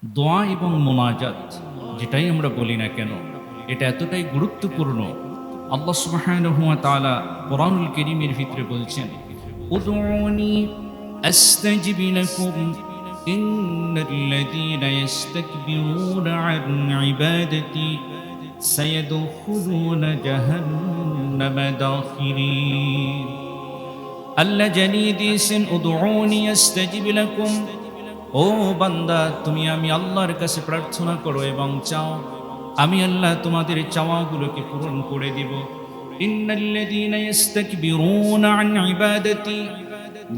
দোয়া এবং মোনাজাত যেটাই আমরা বলি না কেন, এটা এতটাই গুরুত্বপূর্ণ। আল্লাহ সুবহানাহু ওয়া তাআলা কোরআনুল কারীমের ভিতরে বলছেন, উদউনি আস্তাজিব লাকুম ইন্নাল্লাযীনা ইস্তাকবিরুনা আন ইবাদাতি সায়াদখুলুনা জাহান্নামা দাখিরিন। আল্লাহ জানিয়ে দিয়েছেন, উদউনি আস্তাজিব লাকুম, ও বান্দা তুমি আমি আল্লাহর কাছে প্রার্থনা করো এবং চাও, আমি আল্লাহ তোমাদের চাওয়াগুলোকে পূরণ করে দিব। ইন্নাল্লাযীনা ইস্তাকবিরুনা আন ইবাদাতি,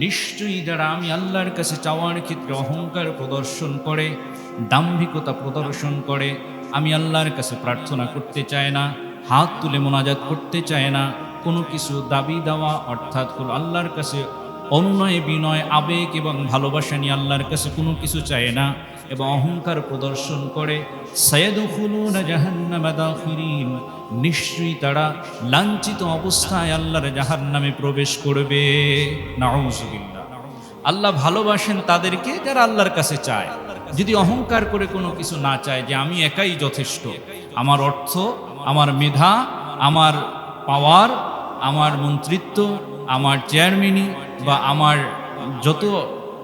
নিশ্চয়ই যারা আমি আল্লাহর কাছে চাওয়ার ক্ষেত্রে অহংকার প্রদর্শন করে, দাম্ভিকতা প্রদর্শন করে, আমি আল্লাহর কাছে প্রার্থনা করতে চায় না, হাত তুলে মোনাজাত করতে চায় না, কোনো কিছু দাবি দেওয়া অর্থাৎ আল্লাহর কাছে অনুনয় বিনয় আবেগ এবং ভালোবাসা নিয়ে আল্লাহর কাছে কোনো কিছু চায় না এবং অহংকার প্রদর্শন করে, সায়াদখুলুনা জাহান্নামা দাখিরিন, নিশ্চয়ই তারা লাঞ্ছিত অবস্থায় আল্লাহর জাহান্নামে প্রবেশ করবে। নাউযুবিল্লাহ। আল্লাহ ভালোবাসেন তাদেরকে যারা আল্লাহর কাছে চায়। যদি অহংকার করে কোনো কিছু না চায় যে আমি একাই যথেষ্ট, আমার অর্থ, আমার মেধা, আমার পাওয়ার, আমার মন্ত্রিত্ব, আমার চেয়ারম্যানি বা আমার যত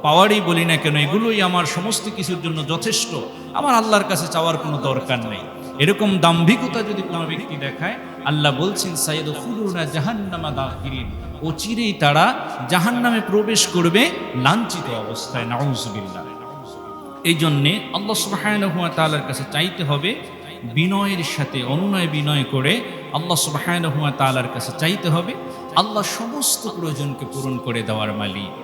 পাওয়ারই বলি না কেন, এগুলোই আমার সমস্ত কিছুর জন্য যথেষ্ট, আমার আল্লাহর কাছে চাওয়ার কোনো দরকার নেই, এরকম দাম্ভিকতা যদি কোনো ব্যক্তি দেখায়, আল্লাহ বলছেন সায়াদখুলুনা জাহান্নামা দাখিরিন, অচিরেই তারা জাহান্নামে প্রবেশ করবে লাঞ্ছিত অবস্থায়। নাউযুবিল্লাহ। এই জন্যে আল্লাহ সুবহানাহু ওয়া তাআলার কাছে চাইতে হবে বিনয়ের সাথে, অনুনয় বিনয় করে আল্লাহ সুবহানাহু ওয়া তাআলার কাছে চাইতে হবে। আল্লাহ সমস্ত প্রয়োজনকে পূরণ করে দেওয়ার মালিক।